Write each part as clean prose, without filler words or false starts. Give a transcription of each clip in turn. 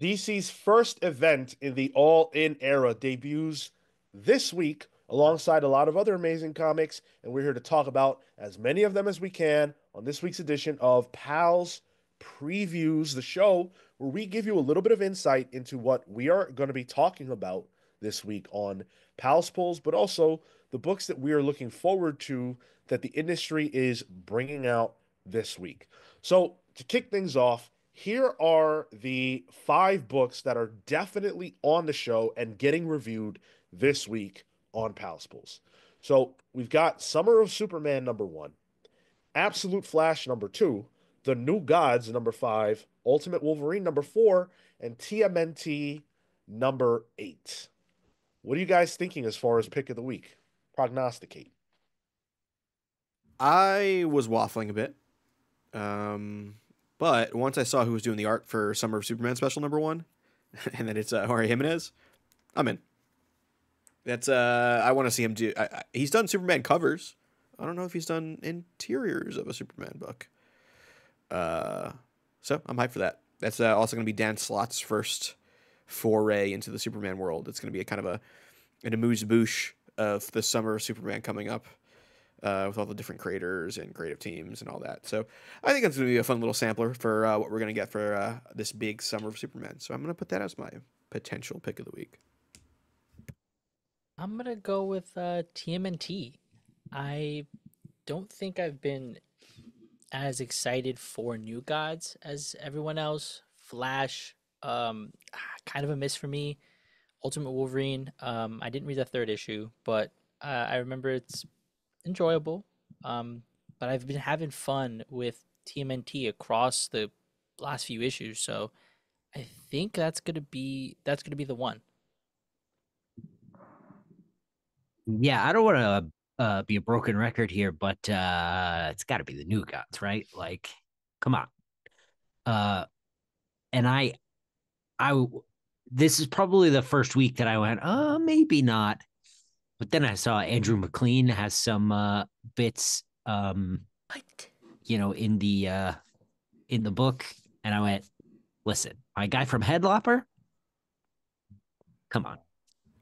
DC's first event in the All-In era debuts this week alongside a lot of other amazing comics, and we're here to talk about as many of them as we can on this week's edition of Pals Previews, the show where we give you a little bit of insight into what we are going to be talking about this week on Pals Pulls, but also the books that we are looking forward to that the industry is bringing out this week. So, to kick things off, here are the 5 books that are definitely on the show and getting reviewed this week on Pals. So we've got Summer of Superman #1, Absolute Flash #2, The New Gods #5, Ultimate Wolverine #4, and TMNT #8. What are you guys thinking as far as pick of the week? Prognosticate. I was waffling a bit. But once I saw who was doing the art for Summer of Superman special #1, and then it's Jorge Jimenez, I'm in. That's I want to see him do. He's done Superman covers. I don't know if he's done interiors of a Superman book. So I'm hyped for that. That's also going to be Dan Slott's first foray into the Superman world. It's going to be a kind of an amuse-bouche of the Summer of Superman coming up. With all the different creators and creative teams and all that. So I think it's going to be a fun little sampler for what we're going to get for this big Summer of Superman. So I'm going to put that as my potential pick of the week. I'm gonna go with TMNT. I don't think I've been as excited for New Gods as everyone else. Flash, kind of a miss for me. Ultimate Wolverine, I didn't read the third issue, but I remember it's enjoyable. But I've been having fun with TMNT across the last few issues, so I think that's gonna be the one. Yeah, I don't want to be a broken record here, but it's got to be the New Gods, right? Like, come on. Uh, and I, this is probably the first week that I went, maybe not. But then I saw Andrew McLean has some bits, What? in the book, and I went, listen, my guy from Headlopper, come on,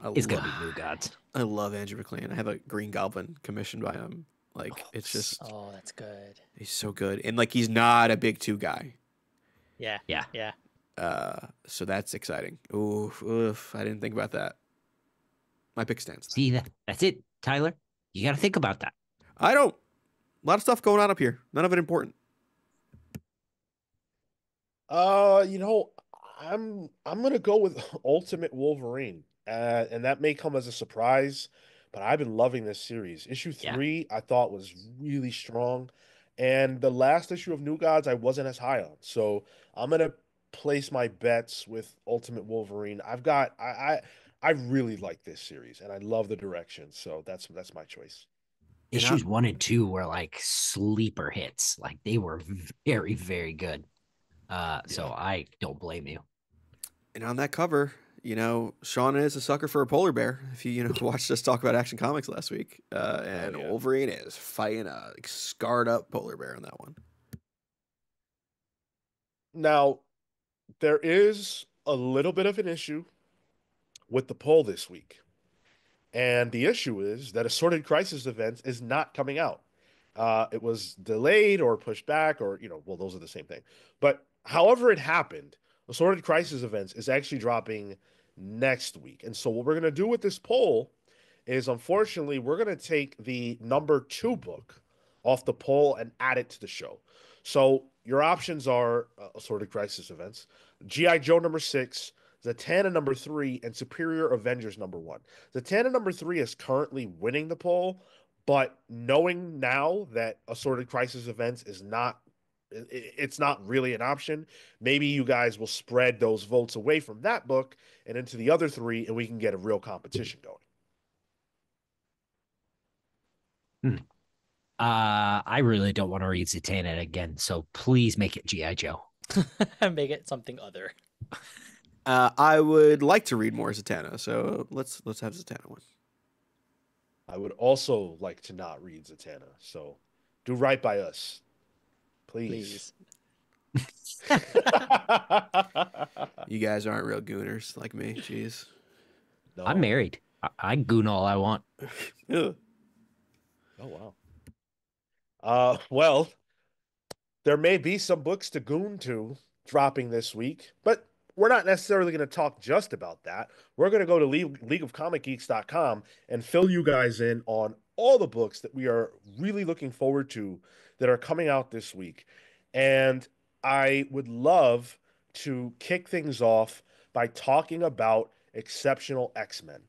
I it's gonna love, be New Gods. I love Andrew McLean. I have a Green Goblin commissioned by him. Like it's just Oh, that's good. he's so good, and like he's not a big two guy. Yeah, Yeah. yeah. So that's exciting. Oof, I didn't think about that. My pick stands. See that's it, Tyler. You got to think about that. I don't. A lot of stuff going on up here. None of it important. You know, I'm gonna go with Ultimate Wolverine, and that may come as a surprise, but I've been loving this series. Issue Yeah. 3 I thought was really strong, and the last issue of New Gods I wasn't as high on. So I'm gonna place my bets with Ultimate Wolverine. I really like this series, and I love the direction. So that's my choice. And I, Issues 1 and 2 were like sleeper hits. Like they were very, very good. So Yeah. I don't blame you. and on that cover, Sean is a sucker for a polar bear. If you watched us talk about Action Comics last week, and Yeah. Wolverine is fighting a scarred up polar bear on that one. Now, there is a little bit of an issue with the poll this week. And the issue is that Assorted Crisis Events is not coming out. It was delayed or pushed back, or, well, those are the same thing. But however it happened, Assorted Crisis Events is actually dropping next week. And so, what we're going to do with this poll is unfortunately, we're going to take the #2 book off the poll and add it to the show. So, your options are Assorted Crisis Events, G.I. Joe #6, Zatanna #3, and Superior Avengers #1. Zatanna #3 is currently winning the poll, but knowing now that Assorted Crisis Events is not it's not really an option. Maybe you guys will spread those votes away from that book and into the other 3, and we can get a real competition going. Hmm. I really don't want to read Zatanna again, so please make it G.I. Joe. Make it something other. I would like to read more Zatanna, so let's have Zatanna one. I would also like to not read Zatanna, so do right by us, please. Please. You guys aren't real gooners like me. Jeez. I'm No. married. I goon all I want. Ugh. Oh wow. Well, there may be some books to goon to dropping this week, but we're not necessarily going to talk just about that. We're going to go to leagueofcomicgeeks.com and fill you guys in on all the books that we are really looking forward to that are coming out this week. And I would love to kick things off by talking about Exceptional X-Men.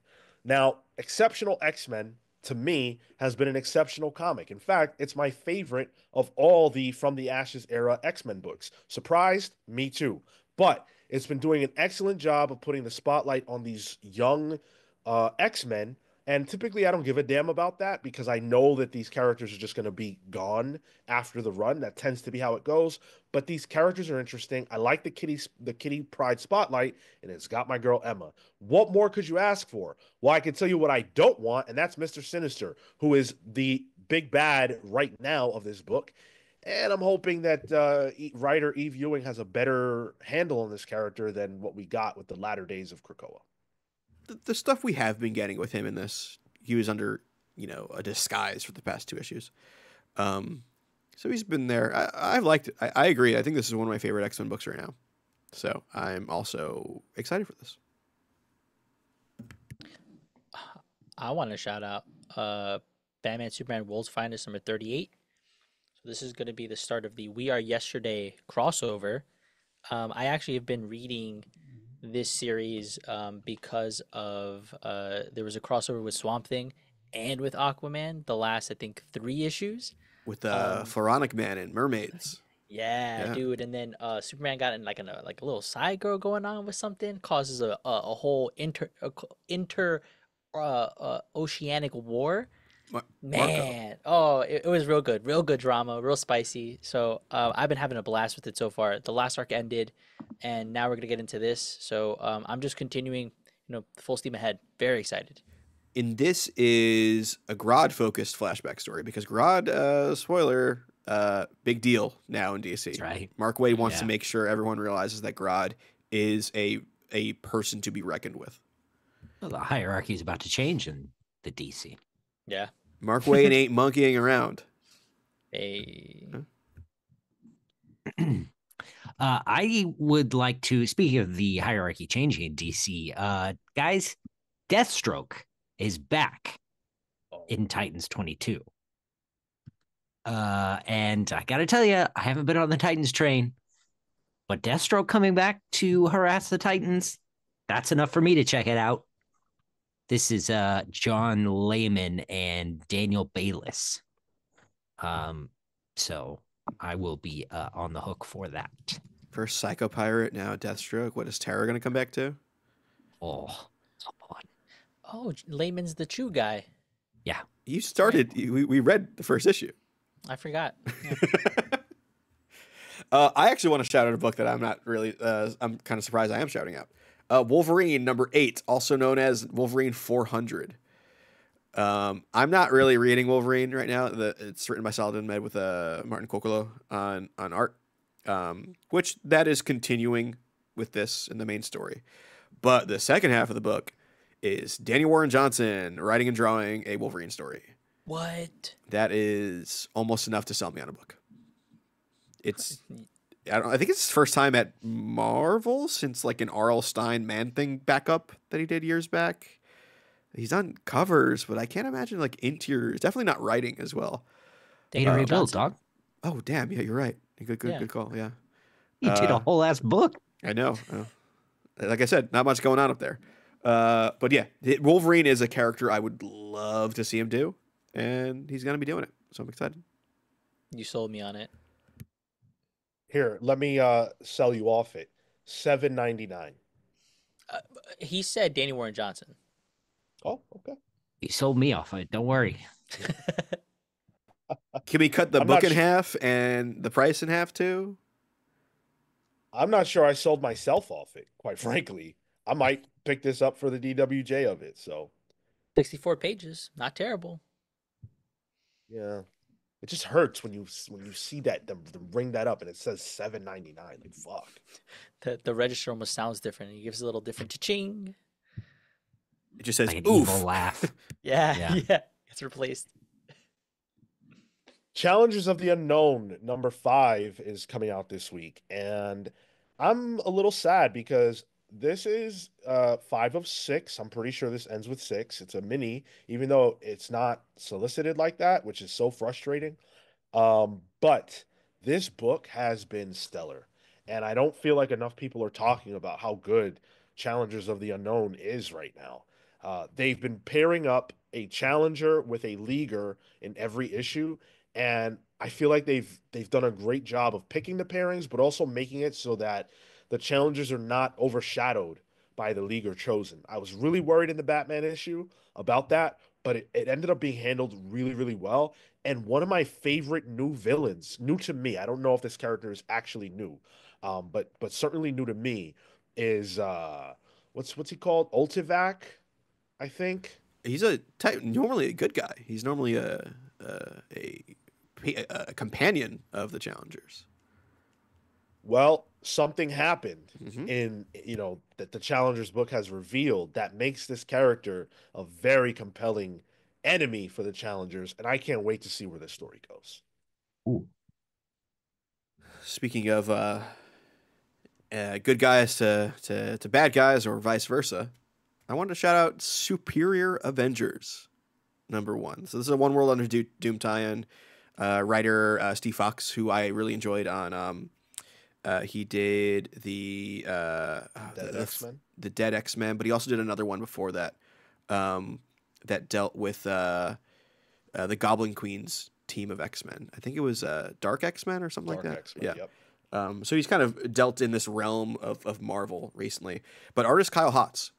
Now, Exceptional X-Men to me has been an exceptional comic. In fact, it's my favorite of all the From the Ashes era X-Men books. Surprised? Me too. But it's been doing an excellent job of putting the spotlight on these young X-Men. And typically, I don't give a damn about that because I know that these characters are just going to be gone after the run. That tends to be how it goes. But these characters are interesting. I like the Kitty Pride spotlight, and it's got my girl Emma. What more could you ask for? Well, I can tell you what I don't want, and that's Mr. Sinister, who is the big bad right now of this book. And I'm hoping that writer Eve Ewing has a better handle on this character than what we got with the latter days of Krakoa. The stuff we have been getting with him in this, he was under, a disguise for the past two issues. Um, so he's been there. I've liked it. I agree. I think this is one of my favorite X-Men books right now. So I'm also excited for this. I want to shout out Batman Superman World's Finest number 38. So this is going to be the start of the We Are Yesterday crossover. I actually have been reading this series because of there was a crossover with Swamp Thing and with Aquaman, the last I think 3 issues. With Um, Pharaonic Man and mermaids. yeah, Yeah. dude, and then Superman got in like a little side girl going on with something, causes a whole inter oceanic war. Marco. Man, oh, it was real good drama, real spicy. So I've been having a blast with it so far. The last arc ended, and now we're gonna get into this. So I'm just continuing, full steam ahead. Very excited. And this is a Grodd focused flashback story because Grodd, spoiler, big deal now in That's DC. right. Mark Waid wants to Yeah. make sure everyone realizes that Grodd is a person to be reckoned with. Well, the hierarchy is about to change in the DC. Yeah. Mark Waid ain't monkeying around. A I would like to, speaking of the hierarchy changing in DC, guys, Deathstroke is back in Titans 22. And I gotta tell you, I haven't been on the Titans train, but Deathstroke coming back to harass the Titans, that's enough for me to check it out. This is John Layman and Daniel Bayliss. So I will be on the hook for that. First Psycho Pirate, now Deathstroke. What is Terror going to come back to? Oh, come on. oh, Layman's the Chew guy. Yeah. You started, we read the first issue. I forgot. Yeah. I actually want to shout out a book that I'm not really, I'm kind of surprised I am shouting out. Wolverine number 8, also known as Wolverine 400. I'm not really reading Wolverine right now. It's written by Saladin Med with Martin Coccolo on art, which that is continuing with this in the main story. But the second half of the book is Danny Warren Johnson writing and drawing a Wolverine story. What? That is almost enough to sell me on a book. I think it's his first time at Marvel since like an R.L. Stine Man-Thing backup that he did years back. He's done covers, but I can't imagine like interiors. Definitely not writing as well. Need to Warren rebuild, Johnson. dog. Oh damn, yeah, you're right. Good, Yeah. good call. Yeah, He did a whole ass book. I know. Like I said, not much going on up there. But yeah, Wolverine is a character I would love to see him do, and he's gonna be doing it. So I'm excited. You sold me on it. Here, let me sell you off it. $7.99. He said Danny Warren Johnson. Oh, okay. He sold me off it. Don't worry. Can we cut the I'm book not in half and the price in half too? I'm not sure I sold myself off it, quite frankly. I might pick this up for the DWJ of it. So, 64 pages. Not terrible. yeah. It just hurts when you see that them ring that up and it says 7.99. Like fuck. The register almost sounds different. It gives a little different cha-ching. It just says Like an evil oof. laugh. Yeah, Yeah. yeah. It's replaced. Challengers of the Unknown #5 is coming out this week, and I'm a little sad because this is 5 of 6. I'm pretty sure this ends with 6. It's a mini, even though it's not solicited like that, which is so frustrating. But this book has been stellar, and I don't feel like enough people are talking about how good Challengers of the Unknown is right now. They've been pairing up a challenger with a leaguer in every issue, and I feel like they've done a great job of picking the pairings, but also making it so that the challengers are not overshadowed by the leaguer chosen. I was really worried in the Batman issue about that, but it ended up being handled really, really well. And one of my favorite new villains, new to me, I don't know if this character is actually new, but certainly new to me, is what's he called? Ultivac, I think. He's a type normally a good guy. He's normally a companion of the challengers. Well, something happened Hmm. in that the Challengers book has revealed that makes this character a very compelling enemy for the Challengers, and I can't wait to see where this story goes. Ooh. Speaking of good guys to bad guys or vice versa, I wanted to shout out Superior Avengers #1. So this is a One World Under Doom tie-in. Writer Steve Fox, who I really enjoyed on. He did Dead X-Men. the Dead X-Men, but he also did another one before that that dealt with the Goblin Queen's team of X-Men. I think it was Dark X-Men or something like Dark that. X-Men, Yeah. yep. So he's kind of dealt in this realm of Marvel recently. But artist Kyle Hotz,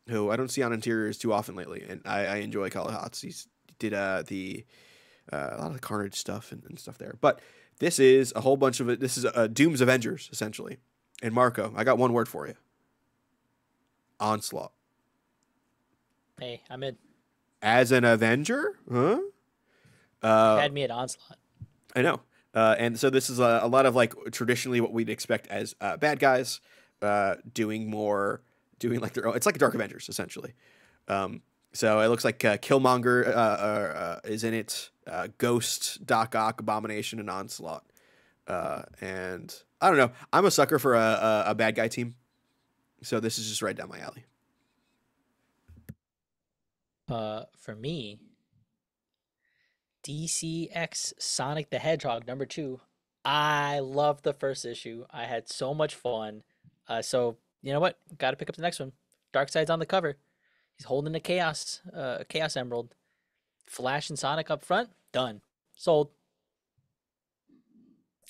who I don't see on interiors too often lately, and I enjoy Kyle Hotz. He did a lot of the Carnage stuff and stuff there. But this is a whole bunch of it. This is Doom's Avengers, essentially. And Marco, I got one word for you. Onslaught. Hey, I'm in. As an Avenger? Huh? You had me at Onslaught. I know. And so this is a lot of like traditionally what we'd expect as bad guys doing like their own. It's like Dark Avengers, essentially. So it looks like Killmonger is in it, Ghost, Doc Ock, Abomination, and Onslaught. And I don't know. I'm a sucker for a bad guy team. So this is just right down my alley. For me, DCX Sonic the Hedgehog #2. I love the first issue. I had so much fun. So you know what? Got to pick up the next one. Darkseid's on the cover. He's holding a Chaos Emerald. Flash and Sonic up front. Done. Sold.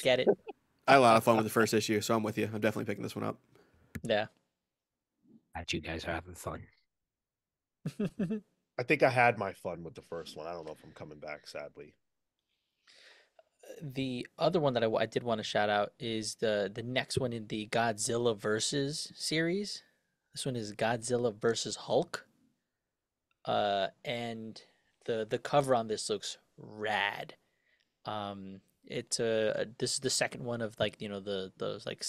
Get it? I had a lot of fun with the first issue, so I'm with you. I'm definitely picking this one up. Yeah. Glad you guys are having fun. I think I had my fun with the first one. I don't know if I'm coming back, sadly. The other one that I did want to shout out is the next one in the Godzilla versus series. This one is Godzilla versus Hulk. And the cover on this looks rad. It's this is the second one of like those like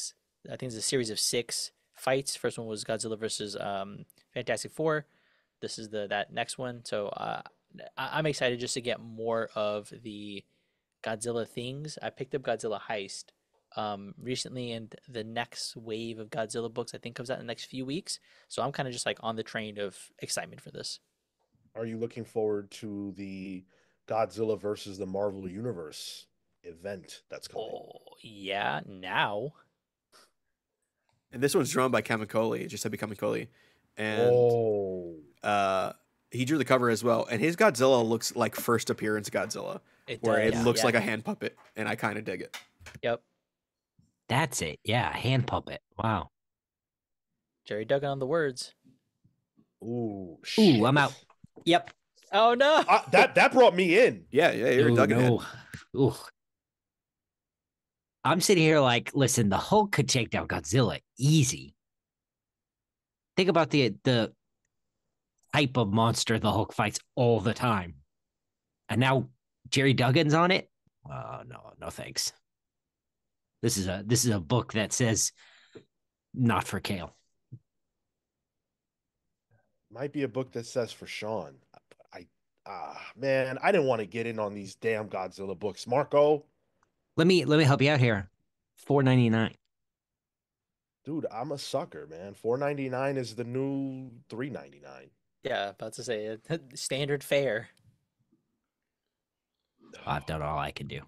I think it's a series of 6 fights. First one was Godzilla versus Fantastic Four. This is that next one. So I'm excited just to get more of the Godzilla things. I picked up Godzilla Heist recently, and the next wave of Godzilla books I think comes out in the next few weeks. So I'm kind of just like on the train of excitement for this. Are you looking forward to the Godzilla versus the Marvel Universe event that's coming? Oh yeah, now. And this one's drawn by Kamikoli. It just said Kamikoli. And Oh, he drew the cover as well. And his Godzilla looks like first appearance Godzilla, It where it does, looks yeah. like a hand puppet. And I kind of dig it. Yep. That's it. Yeah, hand puppet. Wow. Jerry Duggan on the words. ooh, Ooh, shit. I'm out. Yep. Oh no. That brought me in. Yeah, you're Ooh, Duggan head. no. Ooh. I'm sitting here like, listen, the Hulk could take down Godzilla easy. Think about the type of monster the Hulk fights all the time. And now Jerry Duggan's on it. no, no, thanks. This is a book that says not for Cale. Might be a book that says for Sean. I man, I didn't want to get in on these damn Godzilla books. Marco, Let me help you out here. 4.99. dude, I'm a sucker, man. 4.99 is the new 3.99. Yeah, about to say standard fare. I've done all I can do.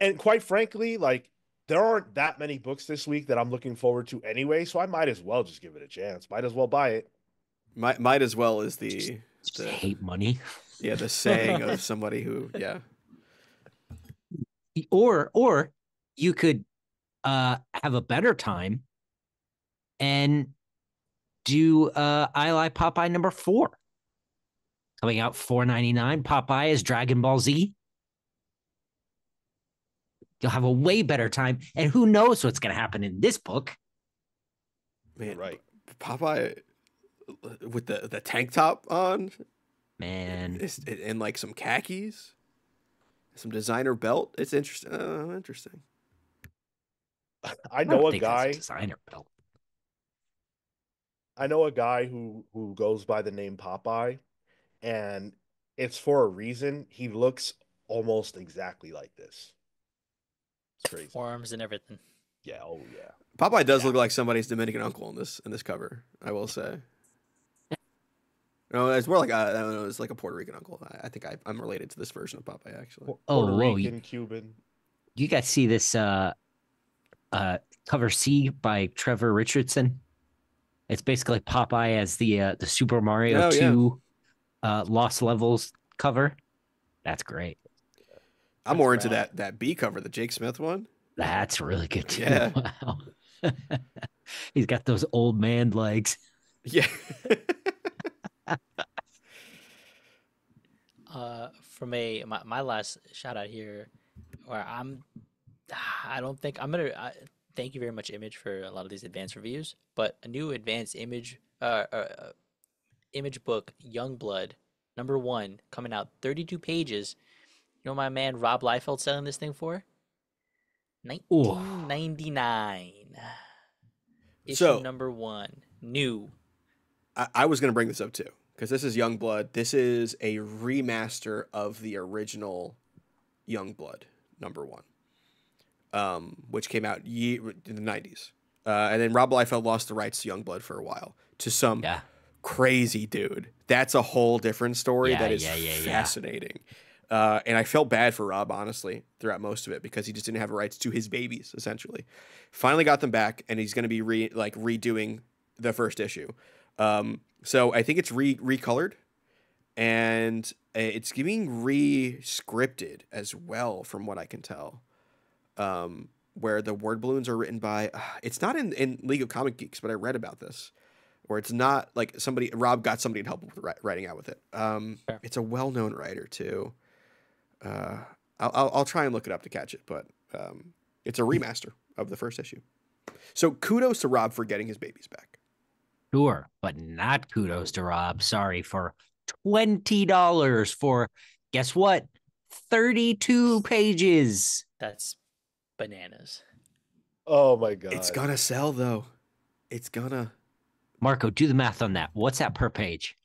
And quite frankly, like there aren't that many books this week that I'm looking forward to anyway, so I might as well just give it a chance. Might as well buy it. Might as well is Just the hate money. yeah, the saying of somebody who, yeah. Or you could have a better time and do I Lie Popeye #4. Coming out 4.99. Popeye is Dragon Ball Z. You'll have a way better time. And who knows what's going to happen in this book? Man, Right. Popeye with the tank top on Man, and like some khakis, some designer belt. It's interesting. Interesting. I I know don't a think that's a guy. designer belt. I know a guy who goes by the name Popeye, and it's for a reason. He looks almost exactly like this. It's crazy. Forms and everything. Yeah. Oh yeah. Popeye does Yeah. look like somebody's Dominican uncle in this cover. I will say. No, it's more like I don't know. It's like a Puerto Rican uncle. I think I'm related to this version of Popeye actually. Puerto Whoa, Rican, Cuban. you guys see this cover C by Trevor Richardson? It's basically Popeye as the Super Mario Oh yeah, 2 Lost Levels cover. That's great. I'm That's more into rad. that B cover, the Jake Smith one. That's really good too. Yeah. Wow. He's got those old man legs. Yeah. From my last shout out here, where I don't think I'm gonna. Thank you very much, Image, for a lot of these advanced reviews. But a new advanced image book, Youngblood, #1, coming out, 32 pages. You know my man Rob Liefeld selling this thing for Oh, 19.99. Issue So #1, new. I was gonna bring this up too because this is Youngblood. This is a remaster of the original Youngblood #1, which came out in the '90s. And then Rob Liefeld lost the rights to Youngblood for a while to some yeah. crazy dude. That's a whole different story Yeah, that is yeah. fascinating. And I felt bad for Rob, honestly, throughout most of it because he just didn't have rights to his babies, essentially. Finally got them back, and he's going to be redoing the first issue. So I think it's recolored, and it's getting re-scripted as well, from what I can tell. Where the word balloons are written by, it's not in League of Comic Geeks, but I read about this. Or it's not like Rob got somebody to help with writing out with it. Sure. It's a well-known writer too. I'll try and look it up to catch it, but it's a remaster of the first issue. So kudos to Rob for getting his babies back. Sure, but not kudos to Rob. Sorry for $20 for guess what? 32 pages. That's bananas. Oh my god. It's gonna sell though. It's gonna. Marco, do the math on that. What's that per page?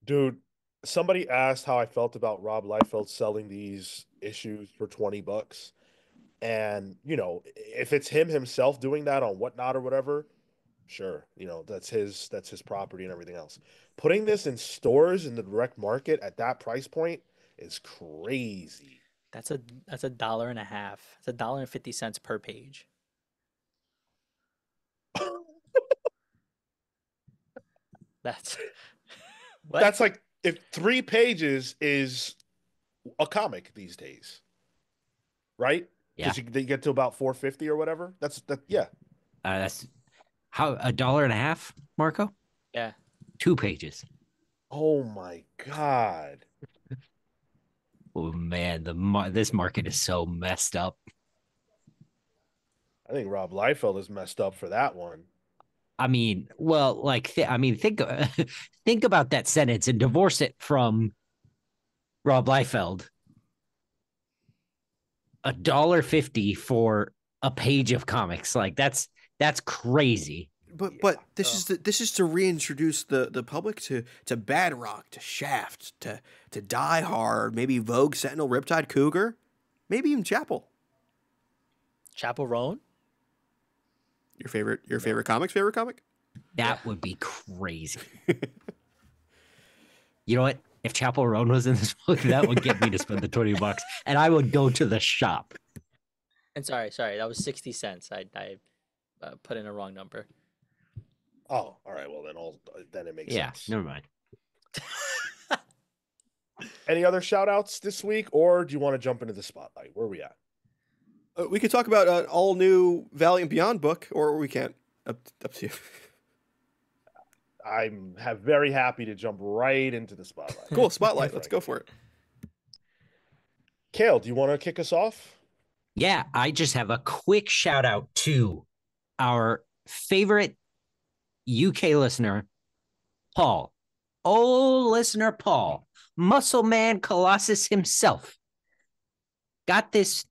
Dude, somebody asked how I felt about Rob Liefeld selling these issues for $20. And, if it's him himself doing that on Whatnot or whatever, sure, that's his property and everything else. Putting this in stores in the direct market at that price point is crazy. That's a dollar and a half. It's $1.50 per page. That's what? That's like if 3 pages is a comic these days, right? Yeah. Because they get to about 450 or whatever. That's that. Yeah. That's how a dollar and a half, Marco? Yeah. 2 pages. Oh my god. Oh man, this market is so messed up. I think Rob Liefeld is messed up for that one. I mean, well, like think think about that sentence and divorce it from Rob Liefeld, $1.50 for a page of comics. Like that's crazy. But this Oh. is this is to reintroduce the public to Bad Rock, to Shaft, to Die Hard, maybe Vogue, Sentinel, Riptide, Cougar, maybe even Chapel. Chapel Roan? Your favorite comic? That would be crazy. You know what? If Chapel Roan was in this book, that would get me to spend the $20, and I would go to the shop. And sorry, that was 60 cents. I put in a wrong number. Oh, all right. Well, then it makes Yeah, sense. never mind. Any other shout outs this week, or do you want to jump into the spotlight? Where are we at? We could talk about an all new Valiant Beyond book, or we can't. Up to you. I'm very happy to jump right into the spotlight. Cool, spotlight. Let's go for it. Cale, do you want to kick us off? Yeah, I just have a quick shout out to our favorite UK listener, Paul. Oh, listener Paul, Muscle Man Colossus himself, got this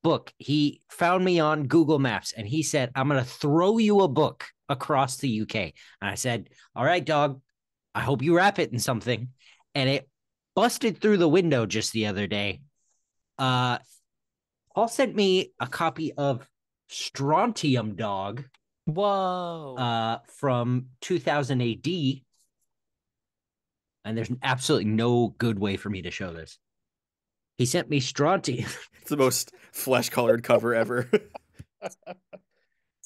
book. He found me on Google Maps and he said, I'm going to throw you a book across the UK. And I said, all right, dog, I hope you wrap it in something. And it busted through the window just the other day. Paul sent me a copy of Strontium Dog. Whoa. From 2000 AD. And there's absolutely no good way for me to show this. He sent me Strontium. It's the most flesh-colored cover ever.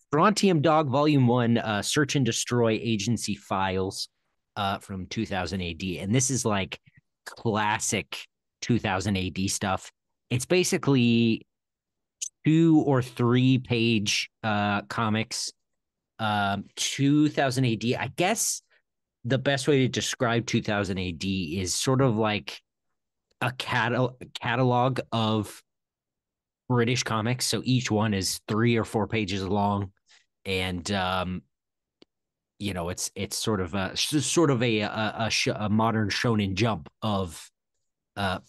Strontium Dog Volume 1, Search and Destroy Agency Files from 2000 AD. And this is like classic 2000 AD stuff. It's basically 2 or 3 page comics. 2000 AD. I guess the best way to describe 2000 AD is sort of like a catalog of British comics. So each one is 3 or 4 pages long, and it's sort of a modern Shonen Jump of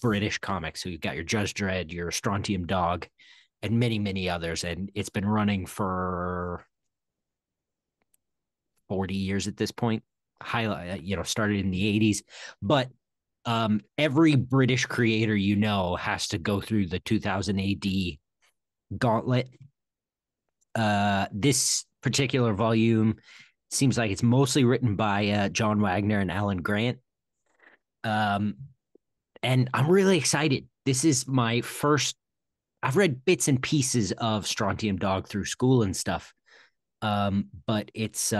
British comics. So you've got your Judge Dredd, your Strontium Dog, and many others, and it's been running for 40 years at this point. Started in the 80s, but every British creator has to go through the 2000 AD gauntlet. This particular volume seems like it's mostly written by John Wagner and Alan Grant. And I'm really excited. This is my first. I've read bits and pieces of Strontium Dog through school and stuff, but it's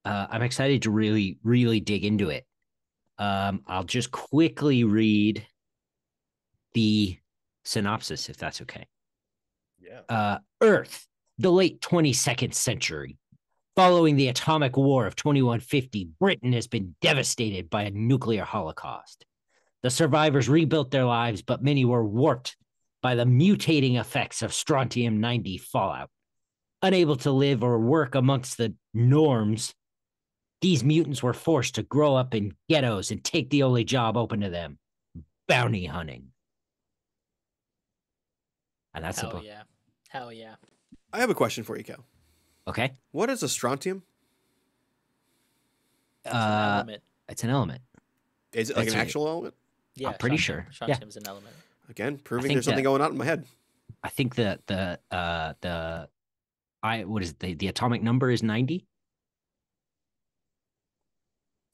I'm excited to really dig into it. I'll just quickly read the synopsis, if that's okay. Yeah. Earth, the late 22nd century. Following the atomic war of 2150, Britain has been devastated by a nuclear holocaust. The survivors rebuilt their lives, but many were warped by the mutating effects of strontium-90 fallout. Unable to live or work amongst the norms, these mutants were forced to grow up in ghettos and take the only job open to them, bounty hunting. And that's the book. Hell yeah. I have a question for you, Cal. Okay. What is a strontium? It's an element. It's an element. Is it like an actual element? Yeah, I'm pretty sure. Strontium's an element. Again, proving there's something going on in my head. I think the atomic number is 90.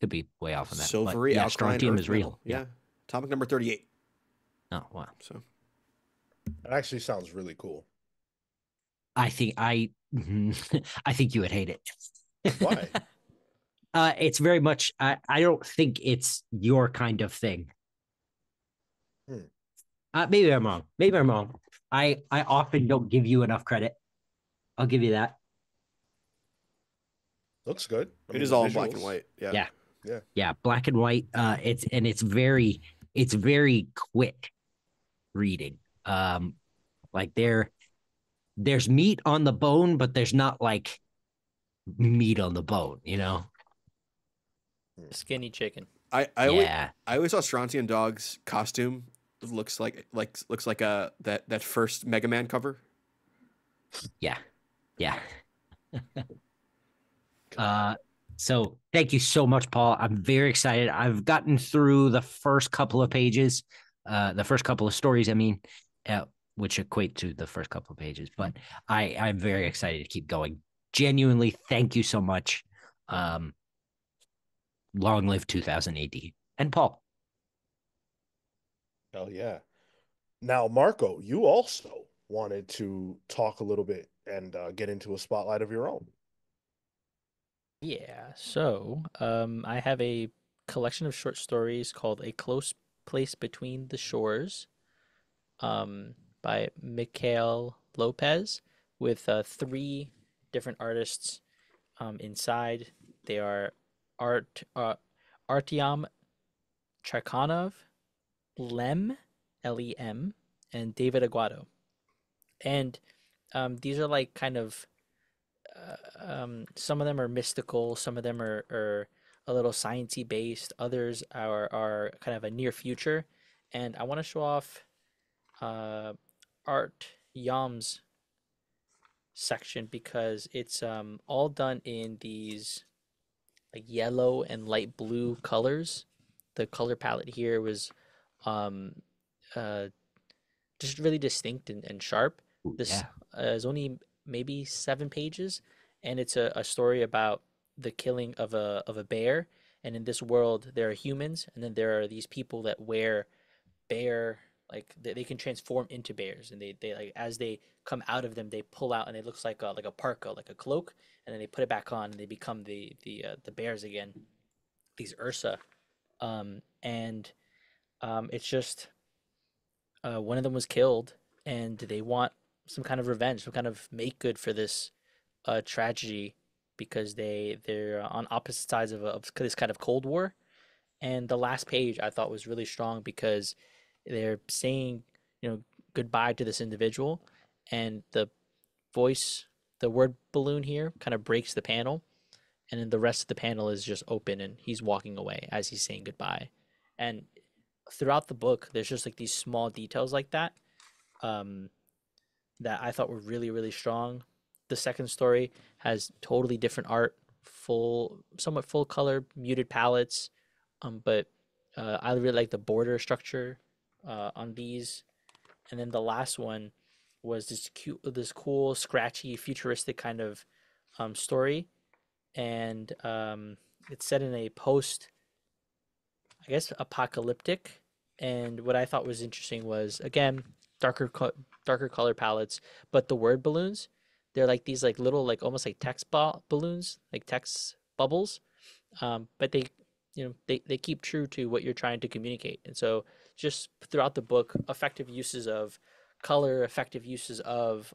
Could be way off on that. Silvery alkaline strontium earth is real. metal. Yeah. Atomic number 38. Oh wow. So That actually sounds really cool. I think I think you would hate it. Why? It's very much. I don't think it's your kind of thing. Maybe I'm wrong. I often don't give you enough credit. I'll give you that. Looks good. It is all in black and white. Yeah. Black and white. It's very quick reading. Like there's meat on the bone, but there's not like meat on the bone. Skinny chicken. I always Yeah, I always saw Strontium Dog's costume looks like a that first Mega Man cover. yeah, yeah. God. Uh, so thank you so much, Paul. I'm very excited. I've gotten through the first couple of pages, the first couple of stories. I mean, which equate to the first couple of pages. But I'm very excited to keep going. Genuinely, thank you so much. Um, long live 2000 AD. And Paul, Hell yeah. Now, Marco, you also wanted to talk a little bit and get into a spotlight of your own. Yeah, so I have a collection of short stories called A Close Place Between the Shores, by Cale Lopez, with three different artists inside. They are Art Artyom Tchaikonov, Lem, Lem, and David Aguado. And these are like kind of some of them are mystical, some of them are a little sciencey based, others are kind of a near future. And I want to show off uh, Art Yam's section because it's all done in these like yellow and light blue colors. The color palette here was um, uh, just really distinct and sharp. ooh, This yeah, is only maybe 7 pages, and it's a story about the killing of a bear. And in this world, there are humans, and then there are these people that wear bear like they can transform into bears, and they like as they come out of them, they pull out, and it looks like a parka, like a cloak, and then they put it back on, and they become the bears again. These Ursa, and it's just one of them was killed, and they want some kind of revenge, some kind of make good for this tragedy because they're on opposite sides of this kind of Cold War. And the last page I thought was really strong because they're saying, you know, goodbye to this individual, and voice, the word balloon here kind of breaks the panel, and then the rest of the panel is just open, and he's walking away as he's saying goodbye. And throughout the book, there's just like these small details like that, um, that I thought were really, really strong. The second story has totally different art, somewhat full color, muted palettes, but I really like the border structure on these. And then the last one was this cool, scratchy, futuristic kind of story, and it's set in a post, I guess, apocalyptic. And what I thought was interesting was again darker color palettes, but the word balloons, they're like these like little like almost like balloons, like text bubbles, but they keep true to what you're trying to communicate. And so just throughout the book, effective uses of color, effective uses of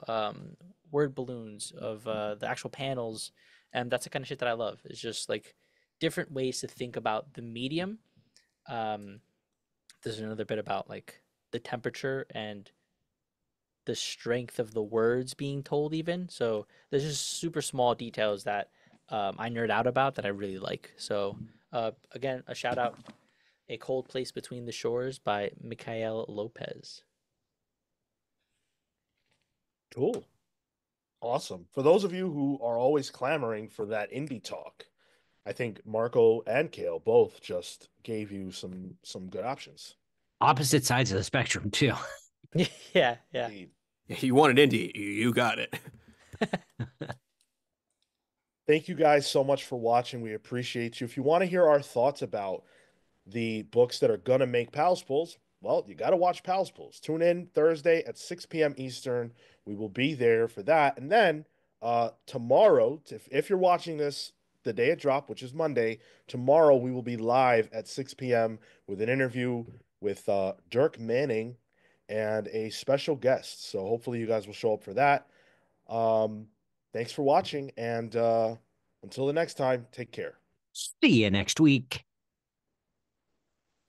word balloons, of the actual panels, and that's the kind of shit that I love. It's just like different ways to think about the medium. um, there's another bit about like the temperature and the strength of the words being told, even. So there's just super small details that I nerd out about that I really like. So again, a shout out, A Cold Place Between the Shores by Mikhail Lopez. Cool. Awesome. For those of you who are always clamoring for that indie talk, I think Marco and Kale both just gave you some good options. opposite sides of the spectrum too. Yeah, yeah. Indeed. You want an indie, you got it. Thank you guys so much for watching. We appreciate you. If you want to hear our thoughts about the books that are going to make Pals Pulls, well, you got to watch Pals Pulls. Tune in Thursday at 6 p.m. Eastern. We will be there for that. And then tomorrow, if you're watching this the day it dropped, which is Monday, tomorrow we will be live at 6 p.m. with an interview with Dirk Manning and a special guest. So hopefully you guys will show up for that. Um, Thanks for watching, and until the next time, take care. See you next week.